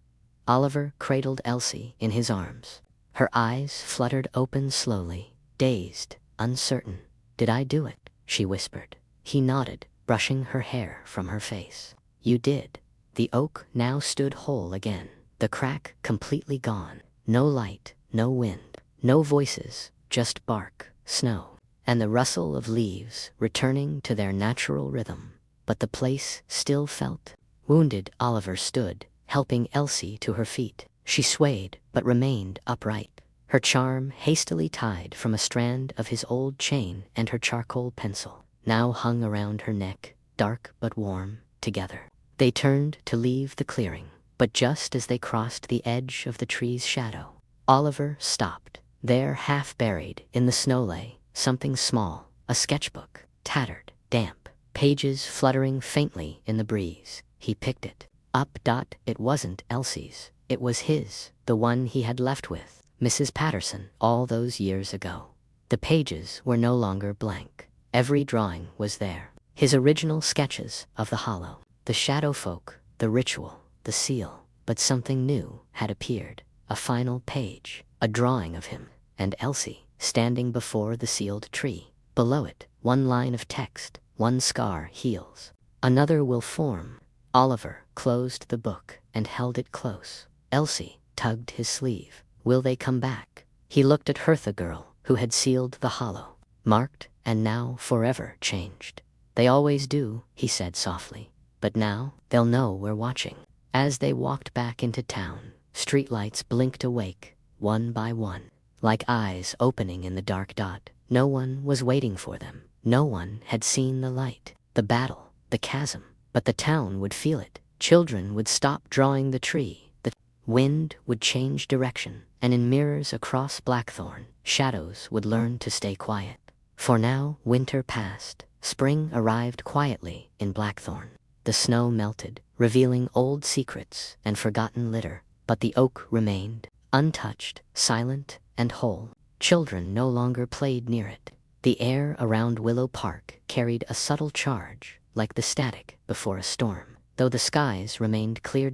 Oliver cradled Elsie in his arms. Her eyes fluttered open slowly, dazed, uncertain. "Did I do it?" she whispered. He nodded, brushing her hair from her face. "You did." The oak now stood whole again, the crack completely gone. No light, no wind, no voices, just bark, snow, and the rustle of leaves returning to their natural rhythm. But the place still felt. Wounded, Oliver stood, helping Elsie to her feet. She swayed, but remained upright, her charm hastily tied from a strand of his old chain, and her charcoal pencil now hung around her neck, dark but warm, together. They turned to leave the clearing, but just as they crossed the edge of the tree's shadow, Oliver stopped. There, half buried in the snow, lay something small, a sketchbook, tattered, damp, pages fluttering faintly in the breeze. He picked it up. It wasn't Elsie's. It was his, the one he had left with Mrs. Patterson all those years ago. The pages were no longer blank. Every drawing was there. His original sketches of the hollow, the shadow folk, the ritual, the seal. But something new had appeared. A final page, a drawing of him and Elsie standing before the sealed tree. Below it, one line of text: "One scar heals, another will form." Oliver closed the book and held it close. Elsie tugged his sleeve. "Will they come back?" He looked at her, the girl who had sealed the hollow, marked and now forever changed. "They always do," he said softly. "But now, they'll know we're watching." As they walked back into town, streetlights blinked awake, one by one, like eyes opening in the dark. No one was waiting for them. No one had seen the light, the battle, the chasm. But the town would feel it. Children would stop drawing the tree. The wind would change direction, and in mirrors across Blackthorn, shadows would learn to stay quiet. For now, winter passed. Spring arrived quietly in Blackthorn. The snow melted, revealing old secrets and forgotten litter. But the oak remained, untouched, silent, and whole. Children no longer played near it. The air around Willow Park carried a subtle charge, like the static before a storm. Though the skies remained clear.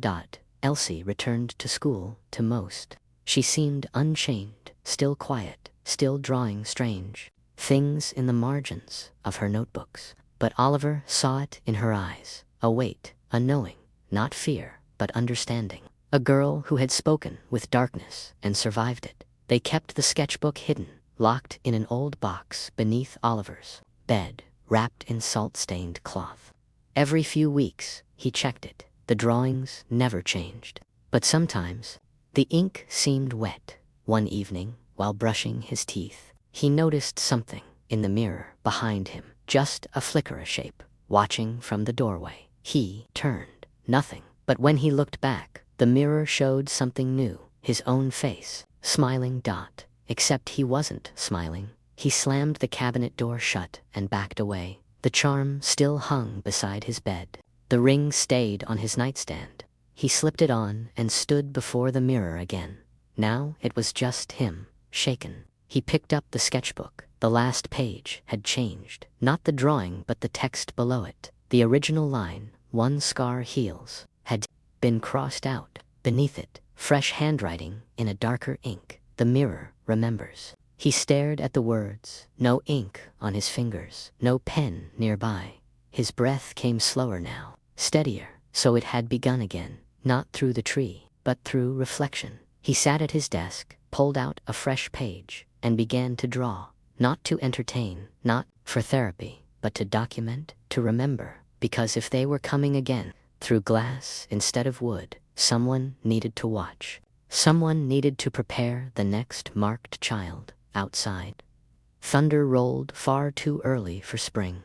Elsie returned to school. To most, she seemed unchanged, still quiet, still drawing strange. things in the margins of her notebooks. But Oliver saw it in her eyes, a weight, a knowing, not fear, but understanding. A girl who had spoken with darkness and survived it. They kept the sketchbook hidden, locked in an old box beneath Oliver's bed, wrapped in salt-stained cloth. Every few weeks, he checked it. The drawings never changed. But sometimes, the ink seemed wet. One evening, while brushing his teeth, he noticed something in the mirror behind him, just a flicker of shape, watching from the doorway. He turned. Nothing. But when he looked back, the mirror showed something new, his own face, smiling dot. Except he wasn't smiling. He slammed the cabinet door shut and backed away. The charm still hung beside his bed. The ring stayed on his nightstand. He slipped it on and stood before the mirror again. Now it was just him, shaken. He picked up the sketchbook. The last page had changed. Not the drawing, but the text below it. The original line, "One scar heals," had been crossed out. Beneath it, fresh handwriting in a darker ink. "The mirror remembers." He stared at the words, no ink on his fingers, no pen nearby. His breath came slower now, steadier, so it had begun again, not through the tree, but through reflection. He sat at his desk, pulled out a fresh page, and began to draw, not to entertain, not for therapy, but to document, to remember, because if they were coming again, through glass instead of wood, someone needed to watch. Someone needed to prepare the next marked child outside. Thunder rolled far too early for spring.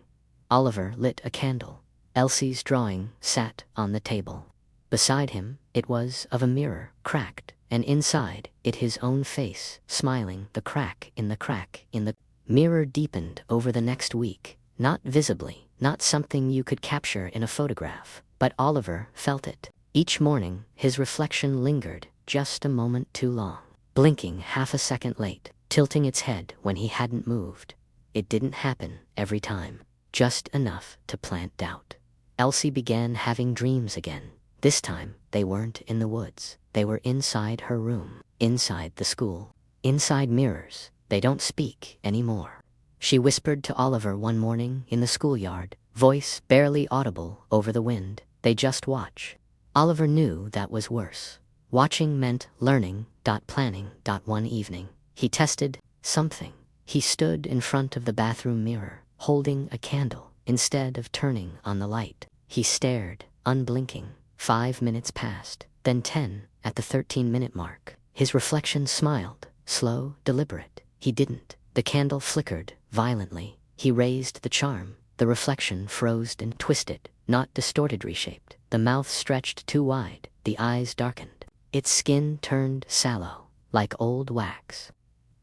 Oliver lit a candle. Elsie's drawing sat on the table. Beside him, it was of a mirror, cracked, and inside it his own face, smiling. The crack in the mirror deepened over the next week, not visibly, not something you could capture in a photograph, but Oliver felt it. Each morning, his reflection lingered just a moment too long, blinking half a second late, tilting its head when he hadn't moved. It didn't happen every time, just enough to plant doubt. Elsie began having dreams again. This time, they weren't in the woods. They were inside her room, inside the school, inside mirrors. They don't speak anymore. She whispered to Oliver one morning in the schoolyard, voice barely audible over the wind, "They just watch." Oliver knew that was worse. Watching meant learning, planning. One evening, he tested something. He stood in front of the bathroom mirror, holding a candle, instead of turning on the light. He stared, unblinking. 5 minutes passed, then 10. At the 13-minute mark, his reflection smiled, slow, deliberate. He didn't. The candle flickered violently. He raised the charm. The reflection froze and twisted, not distorted, reshaped. The mouth stretched too wide, the eyes darkened. Its skin turned sallow, like old wax.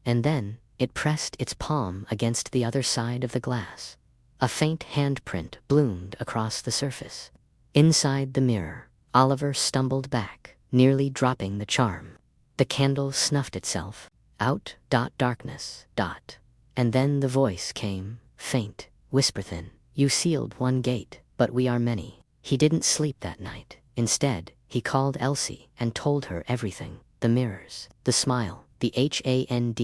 And then, it pressed its palm against the other side of the glass. A faint handprint bloomed across the surface. Inside the mirror, Oliver stumbled back, nearly dropping the charm. The candle snuffed itself out. Darkness. And then the voice came, faint, whisper-thin. "You sealed one gate, but we are many." He didn't sleep that night. Instead, he called Elsie and told her everything. The mirrors, the smile, the handprint.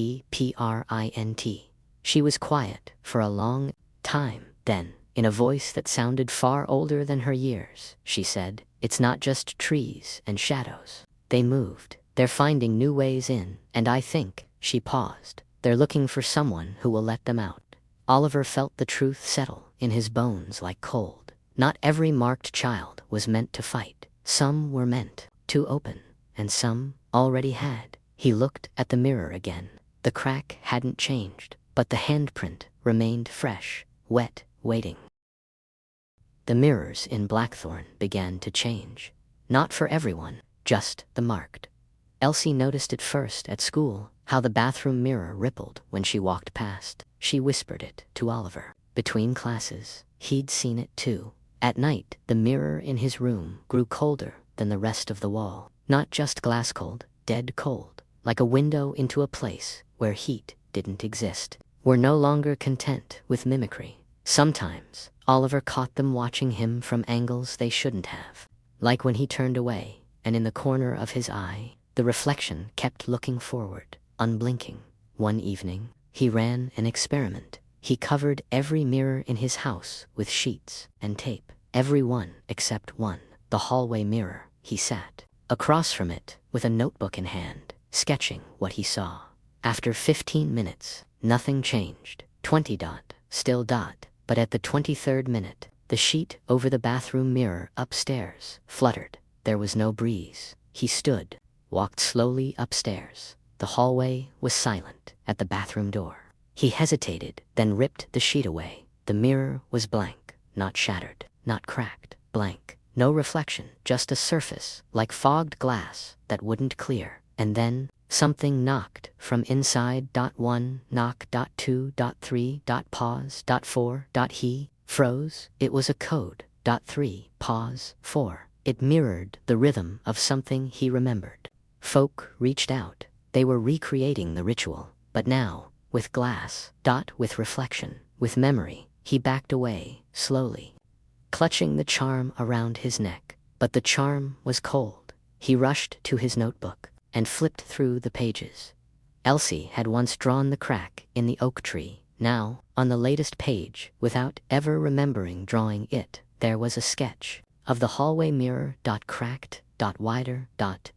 She was quiet for a long time. Then, in a voice that sounded far older than her years, she said, "It's not just trees and shadows. They moved. They're finding new ways in, and I think," she paused, "they're looking for someone who will let them out." Oliver felt the truth settle in his bones like cold. Not every marked child was meant to fight. Some were meant to open, and some already had. He looked at the mirror again. The crack hadn't changed, but the handprint remained fresh, wet, waiting. The mirrors in Blackthorn began to change. Not for everyone, just the marked. Elsie noticed it first at school, how the bathroom mirror rippled when she walked past. She whispered it to Oliver. Between classes, he'd seen it too. At night, the mirror in his room grew colder than the rest of the wall. Not just glass cold, dead cold, like a window into a place where heat didn't exist. Were no longer content with mimicry. Sometimes, Oliver caught them watching him from angles they shouldn't have. Like when he turned away, and in the corner of his eye, the reflection kept looking forward, unblinking. One evening, he ran an experiment. He covered every mirror in his house with sheets and tape. Every one except one, the hallway mirror. He sat across from it with a notebook in hand, sketching what he saw. After 15 minutes, nothing changed. 20 dot, still dot. But at the 23rd minute, the sheet over the bathroom mirror upstairs fluttered. There was no breeze. He stood, walked slowly upstairs. The hallway was silent at the bathroom door. He hesitated, then ripped the sheet away. The mirror was blank, not shattered, not cracked, blank. No reflection, just a surface, like fogged glass, that wouldn't clear. And then, something knocked from inside. .1, knock. .2, .3, pause. .4, he froze. It was a code. .3, pause. 4. It mirrored the rhythm of something he remembered. Folk reached out. They were recreating the ritual, but now, with glass. With reflection, with memory. He backed away, slowly, clutching the charm around his neck. But the charm was cold. He rushed to his notebook and flipped through the pages. Elsie had once drawn the crack in the oak tree. Now, on the latest page, without ever remembering drawing it, there was a sketch of the hallway mirror. Cracked. Wider.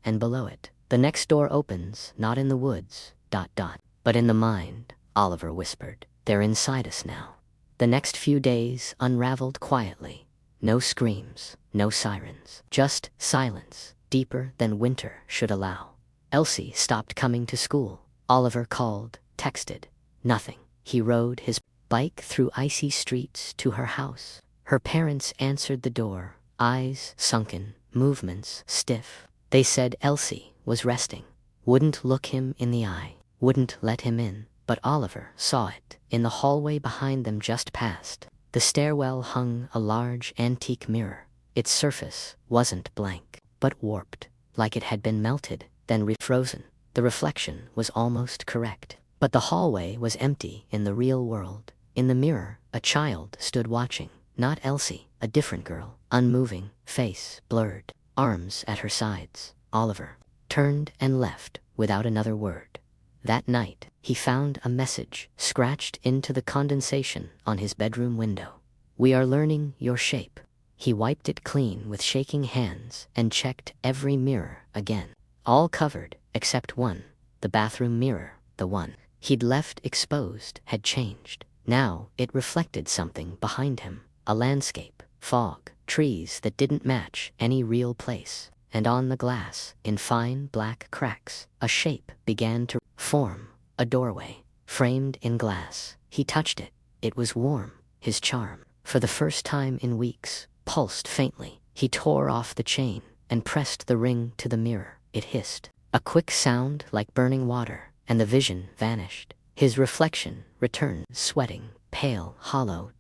And below it, the next door opens, not in the woods. But in the mind, Oliver whispered. They're inside us now. The next few days unraveled quietly. No screams, no sirens, just silence, deeper than winter should allow. Elsie stopped coming to school. Oliver called, texted. Nothing. He rode his bike through icy streets to her house. Her parents answered the door, eyes sunken, movements stiff. They said Elsie was resting, wouldn't look him in the eye, wouldn't let him in. But Oliver saw it in the hallway behind them just past. The stairwell hung a large antique mirror. Its surface wasn't blank, but warped, like it had been melted, then refrozen. The reflection was almost correct. But the hallway was empty in the real world. In the mirror, a child stood watching. Not Elsie, a different girl, unmoving, face blurred, arms at her sides. Oliver turned and left without another word. That night, he found a message scratched into the condensation on his bedroom window. We are learning your shape. He wiped it clean with shaking hands and checked every mirror again. All covered, except one. The bathroom mirror, the one he'd left exposed, had changed. Now it reflected something behind him. A landscape, fog, trees that didn't match any real place. And on the glass, in fine black cracks, a shape began to form. A doorway, framed in glass. He touched it. It was warm. His charm, for the first time in weeks, pulsed faintly. He tore off the chain and pressed the ring to the mirror. It hissed. A quick sound like burning water, and the vision vanished. His reflection returned, sweating, pale, hollow,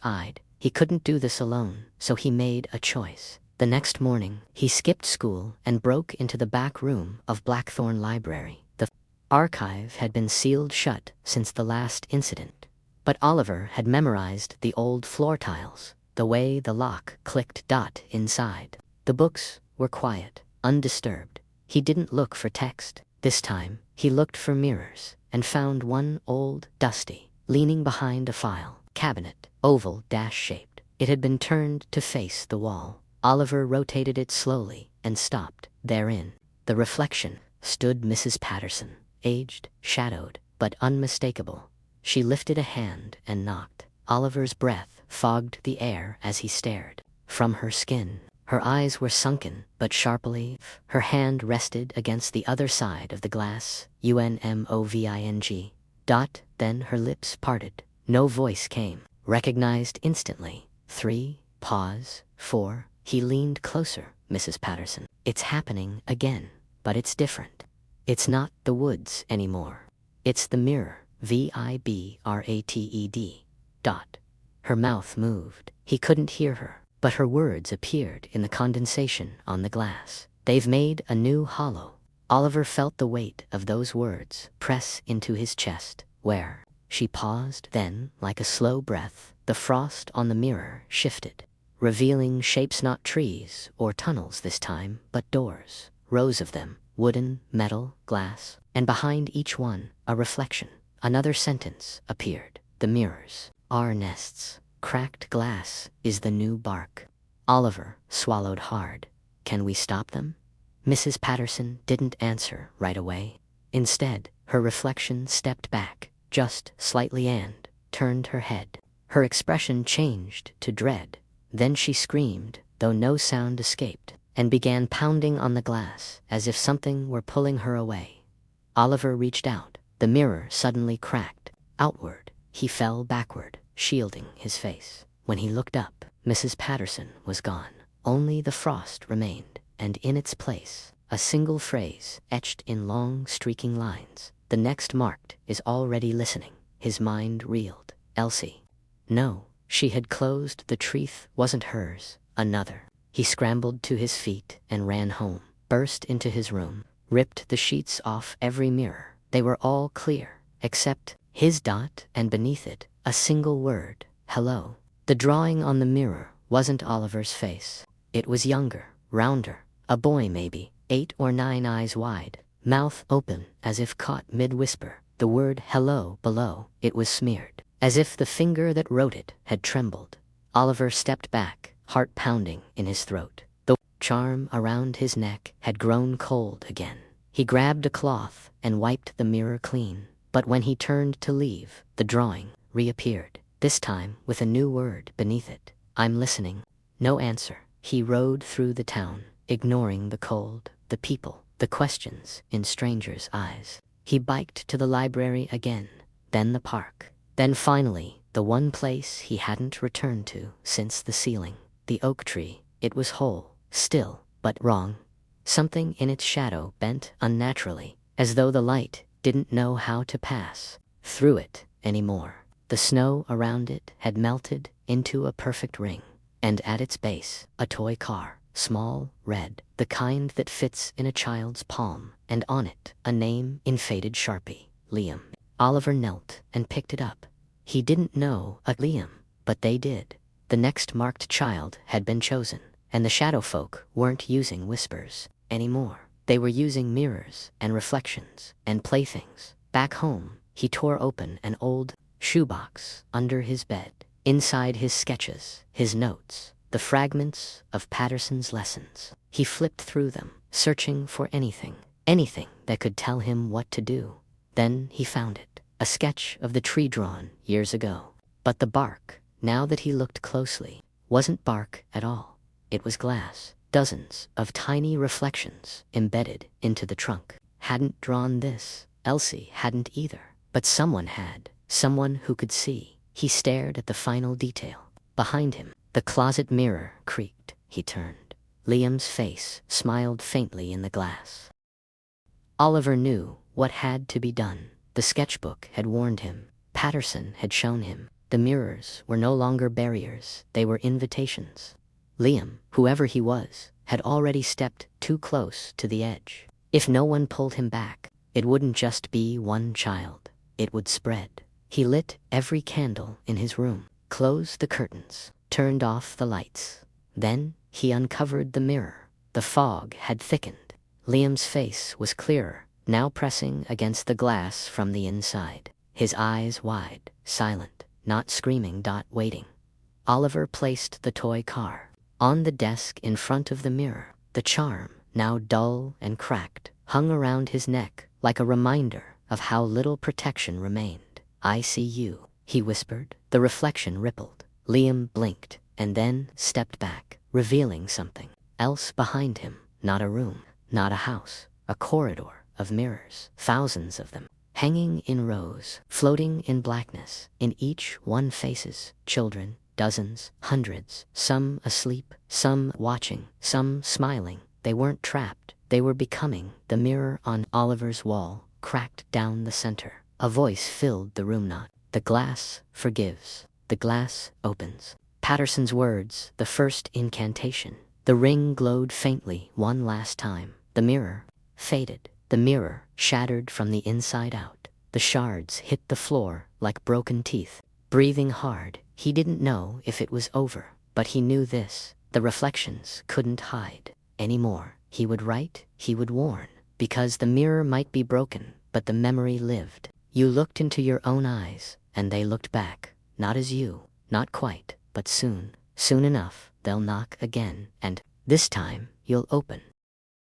eyed. He couldn't do this alone, so he made a choice. The next morning, he skipped school and broke into the back room of Blackthorn Library. The archive had been sealed shut since the last incident, but Oliver had memorized the old floor tiles, the way the lock clicked. Inside. The books were quiet, undisturbed. He didn't look for text. This time, he looked for mirrors and found one old, dusty, leaning behind a file cabinet, oval-shaped. It had been turned to face the wall. Oliver rotated it slowly and stopped. Therein, the reflection, stood Mrs. Patterson, aged, shadowed, but unmistakable. She lifted a hand and knocked. Oliver's breath fogged the air as he stared. From her skin, her eyes were sunken, but sharply. Her hand rested against the other side of the glass, unmoving. Then her lips parted. No voice came. Recognized instantly. 3, pause, 4. He leaned closer. Mrs. Patterson. It's happening again, but it's different. It's not the woods anymore. It's the mirror. Vibrated. Her mouth moved. He couldn't hear her, but her words appeared in the condensation on the glass. They've made a new hollow. Oliver felt the weight of those words press into his chest. Where? She paused. Then, like a slow breath, the frost on the mirror shifted, revealing shapes not trees or tunnels this time, but doors. Rows of them, wooden, metal, glass, and behind each one, a reflection. Another sentence appeared. The mirrors are nests. Cracked glass is the new bark. Oliver swallowed hard. Can we stop them? Mrs. Patterson didn't answer right away. Instead, her reflection stepped back, just slightly, and turned her head. Her expression changed to dread. Then she screamed, though no sound escaped, and began pounding on the glass as if something were pulling her away. Oliver reached out. The mirror suddenly cracked outward. He fell backward, shielding his face. When he looked up, Mrs. Patterson was gone. Only the frost remained, and in its place, a single phrase etched in long, streaking lines. The next marked is already listening. His mind reeled. Elsie. No, she had closed. The truth wasn't hers. Another. He scrambled to his feet and ran home, burst into his room, ripped the sheets off every mirror. They were all clear, except his dot, and beneath it, a single word, hello. The drawing on the mirror wasn't Oliver's face. It was younger, rounder, a boy maybe, 8 or 9 eyes wide, mouth open as if caught mid-whisper. The word hello below it was smeared, as if the finger that wrote it had trembled. Oliver stepped back, heart pounding in his throat. The charm around his neck had grown cold again. He grabbed a cloth and wiped the mirror clean. But when he turned to leave, the drawing reappeared, this time with a new word beneath it. I'm listening. No answer. He rode through the town, ignoring the cold, the people, the questions in strangers' eyes. He biked to the library again, then the park, then finally the one place he hadn't returned to since the ceiling. The oak tree. It was whole, still, but wrong. Something in its shadow bent unnaturally, as though the light didn't know how to pass through it anymore. The snow around it had melted into a perfect ring, and at its base, a toy car, small, red, the kind that fits in a child's palm, and on it, a name in faded Sharpie, Liam. Oliver knelt and picked it up. He didn't know a Liam, but they did. The next marked child had been chosen, and the shadow folk weren't using whispers anymore. They were using mirrors and reflections and playthings. Back home, he tore open an old shoebox under his bed. Inside his sketches, his notes, the fragments of Patterson's lessons. He flipped through them, searching for anything that could tell him what to do. Then he found it, a sketch of the tree drawn years ago. But the bark, now that he looked closely, wasn't bark at all. It was glass. Dozens of tiny reflections embedded into the trunk. Hadn't drawn this. Elsie hadn't either. But someone had. Someone who could see. He stared at the final detail. Behind him, the closet mirror creaked. He turned. Liam's face smiled faintly in the glass. Oliver knew what had to be done. The sketchbook had warned him. Patterson had shown him. The mirrors were no longer barriers. They were invitations. Liam, whoever he was, had already stepped too close to the edge. If no one pulled him back, it wouldn't just be one child. It would spread. He lit every candle in his room, closed the curtains, turned off the lights. Then he uncovered the mirror. The fog had thickened. Liam's face was clearer, now pressing against the glass from the inside. His eyes wide, silent, not screaming, waiting. Oliver placed the toy car on the desk in front of the mirror. The charm, now dull and cracked, hung around his neck like a reminder of how little protection remained. I see you, he whispered. The reflection rippled. Liam blinked and then stepped back, revealing something else behind him. Not a room, not a house, a corridor of mirrors, thousands of them, hanging in rows, floating in blackness. In each one faces, children, dozens, hundreds, some asleep, some watching, some smiling. They weren't trapped, they were becoming. The mirror on Oliver's wall cracked down the center. A voice filled the room. Not the glass forgives, the glass opens. Patterson's words, the first incantation. The ring glowed faintly one last time. The mirror faded. The mirror shattered from the inside out. The shards hit the floor like broken teeth. Breathing hard, he didn't know if it was over, but he knew this. The reflections couldn't hide anymore. He would write, he would warn, because the mirror might be broken, but the memory lived. You looked into your own eyes, and they looked back, not as you, not quite, but soon. Soon enough, they'll knock again, and this time you'll open.